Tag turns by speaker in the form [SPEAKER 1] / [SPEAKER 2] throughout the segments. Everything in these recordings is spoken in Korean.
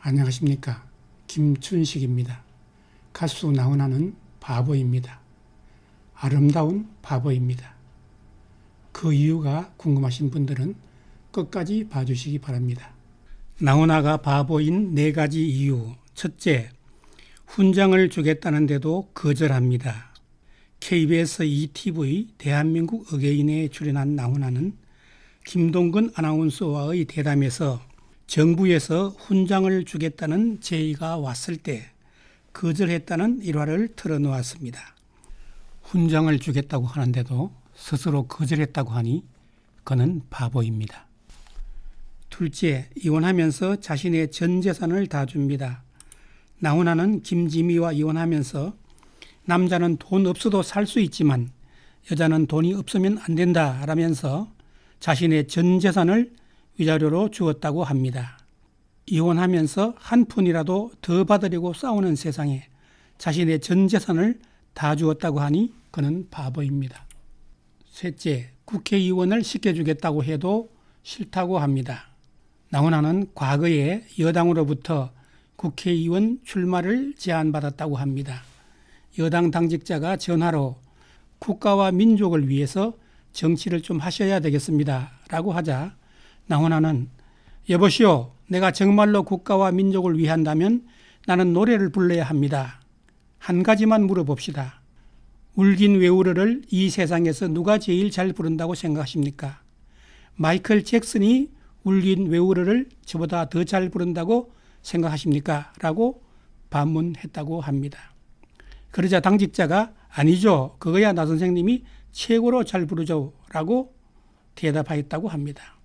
[SPEAKER 1] 안녕하십니까. 김춘식입니다. 가수 나훈아는 바보입니다. 아름다운 바보입니다. 그 이유가 궁금하신 분들은 끝까지 봐주시기 바랍니다. 나훈아가 바보인 4가지 이유. 첫째, 훈장을 주겠다는데도 거절합니다. KBS ETV 대한민국 어게인에 출연한 나훈아는 김동근 아나운서와의 대담에서 정부에서 훈장을 주겠다는 제의가 왔을 때 거절했다는 일화를 틀어놓았습니다. 훈장을 주겠다고 하는데도 스스로 거절했다고 하니 그는 바보입니다. 둘째, 이혼하면서 자신의 전 재산을 다 줍니다. 나훈아는 김지미와 이혼하면서 남자는 돈 없어도 살 수 있지만 여자는 돈이 없으면 안 된다라면서 자신의 전 재산을 위자료로 주었다고 합니다. 이혼하면서 한 푼이라도 더 받으려고 싸우는 세상에 자신의 전 재산을 다 주었다고 하니 그는 바보입니다. 셋째, 국회의원을 시켜주겠다고 해도 싫다고 합니다. 나훈아는 과거에 여당으로부터 국회의원 출마를 제안받았다고 합니다. 여당 당직자가 전화로 국가와 민족을 위해서 정치를 좀 하셔야 되겠습니다 라고 하자 나훈아는 여보시오, 내가 정말로 국가와 민족을 위한다면 나는 노래를 불러야 합니다. 한 가지만 물어봅시다. 울긴 왜 울어를 이 세상에서 누가 제일 잘 부른다고 생각하십니까? 마이클 잭슨이 울긴 왜 울어를 저보다 더 잘 부른다고 생각하십니까? 라고 반문했다고 합니다. 그러자 당직자가 아니죠. 그거야 나 선생님이 최고로 잘 부르죠. 라고 대답하였다고 합니다.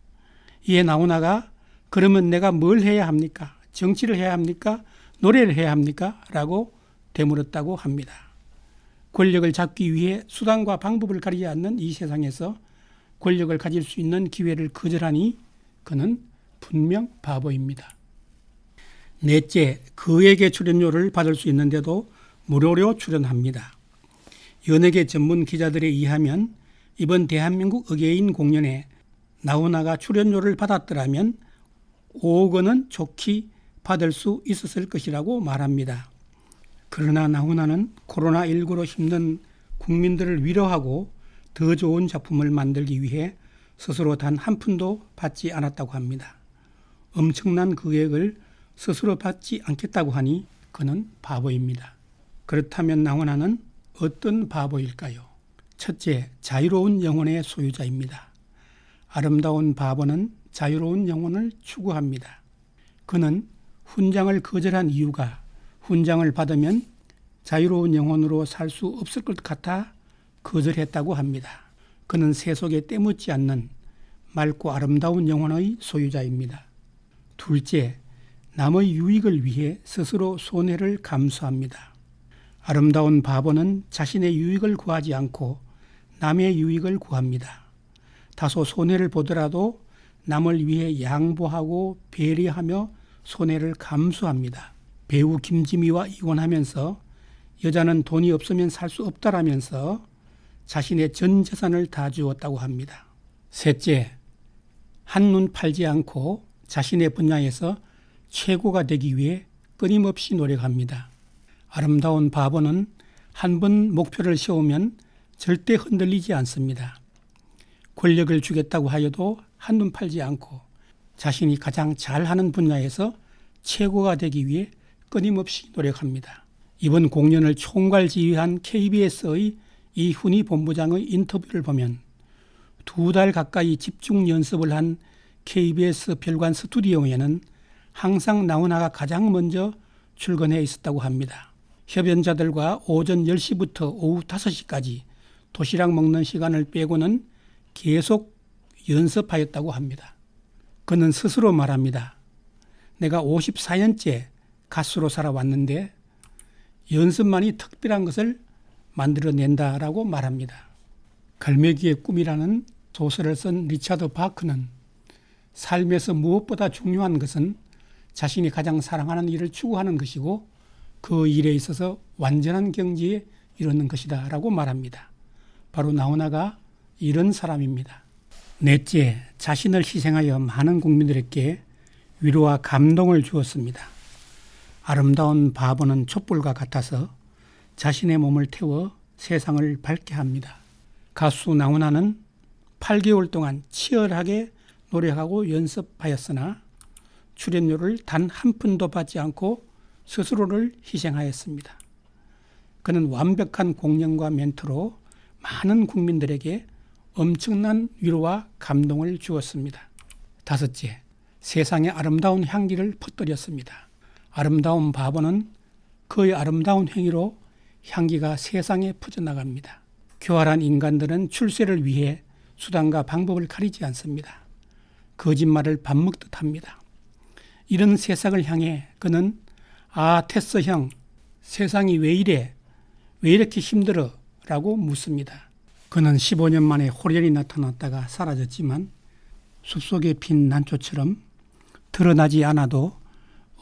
[SPEAKER 1] 이에 나훈아가 그러면 내가 뭘 해야 합니까? 정치를 해야 합니까? 노래를 해야 합니까? 라고 되물었다고 합니다. 권력을 잡기 위해 수단과 방법을 가리지 않는 이 세상에서 권력을 가질 수 있는 기회를 거절하니 그는 분명 바보입니다. 넷째, 그에게 출연료를 받을 수 있는데도 무료로 출연합니다. 연예계 전문 기자들에 의하면 이번 대한민국 어게인 공연에 나훈아가 출연료를 받았더라면 5억 원은 좋게 받을 수 있었을 것이라고 말합니다. 그러나 나훈아는 코로나19로 힘든 국민들을 위로하고 더 좋은 작품을 만들기 위해 스스로 단 한 푼도 받지 않았다고 합니다. 엄청난 금액을 스스로 받지 않겠다고 하니 그는 바보입니다. 그렇다면 나훈아는 어떤 바보일까요? 첫째, 자유로운 영혼의 소유자입니다. 아름다운 바보는 자유로운 영혼을 추구합니다. 그는 훈장을 거절한 이유가 훈장을 받으면 자유로운 영혼으로 살 수 없을 것 같아 거절했다고 합니다. 그는 세속에 때묻지 않는 맑고 아름다운 영혼의 소유자입니다. 둘째, 남의 유익을 위해 스스로 손해를 감수합니다. 아름다운 바보는 자신의 유익을 구하지 않고 남의 유익을 구합니다. 다소 손해를 보더라도 남을 위해 양보하고 배려하며 손해를 감수합니다. 배우 김지미와 이혼하면서 여자는 돈이 없으면 살 수 없다라면서 자신의 전 재산을 다 주었다고 합니다. 셋째, 한눈 팔지 않고 자신의 분야에서 최고가 되기 위해 끊임없이 노력합니다. 아름다운 바보는 한 번 목표를 세우면 절대 흔들리지 않습니다. 권력을 주겠다고 하여도 한눈 팔지 않고 자신이 가장 잘하는 분야에서 최고가 되기 위해 끊임없이 노력합니다. 이번 공연을 총괄지휘한 KBS의 이훈희 본부장의 인터뷰를 보면 2달 가까이 집중 연습을 한 KBS 별관 스튜디오에는 항상 나훈아가 가장 먼저 출근해 있었다고 합니다. 협연자들과 오전 10시부터 오후 5시까지 도시락 먹는 시간을 빼고는 계속 연습하였다고 합니다. 그는 스스로 말합니다. 내가 54년째 가수로 살아왔는데 연습만이 특별한 것을 만들어낸다라고 말합니다. 갈매기의 꿈이라는 소설을 쓴 리차드 바크는 삶에서 무엇보다 중요한 것은 자신이 가장 사랑하는 일을 추구하는 것이고 그 일에 있어서 완전한 경지에 이르는 것이다 라고 말합니다. 바로 나훈아가 이런 사람입니다. 넷째, 자신을 희생하여 많은 국민들에게 위로와 감동을 주었습니다. 아름다운 바보는 촛불과 같아서 자신의 몸을 태워 세상을 밝게 합니다. 가수 나훈아는 8개월 동안 치열하게 노력하고 연습하였으나 출연료를 단 한 푼도 받지 않고 스스로를 희생하였습니다. 그는 완벽한 공연과 멘트로 많은 국민들에게 엄청난 위로와 감동을 주었습니다. 다섯째, 세상에 아름다운 향기를 퍼뜨렸습니다. 아름다운 바보는 그의 아름다운 행위로 향기가 세상에 퍼져나갑니다. 교활한 인간들은 출세를 위해 수단과 방법을 가리지 않습니다. 거짓말을 밥 먹듯 합니다. 이런 세상을 향해 그는 테스 형, 세상이 왜 이래? 왜 이렇게 힘들어? 라고 묻습니다. 그는 15년 만에 호련히 나타났다가 사라졌지만 숲속에 핀 난초처럼 드러나지 않아도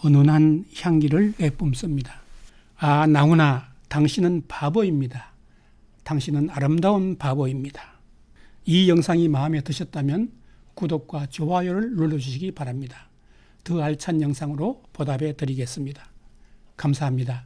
[SPEAKER 1] 은은한 향기를 내뿜습니다. 나훈아, 당신은 바보입니다. 당신은 아름다운 바보입니다. 이 영상이 마음에 드셨다면 구독과 좋아요를 눌러주시기 바랍니다. 더 알찬 영상으로 보답해 드리겠습니다. 감사합니다.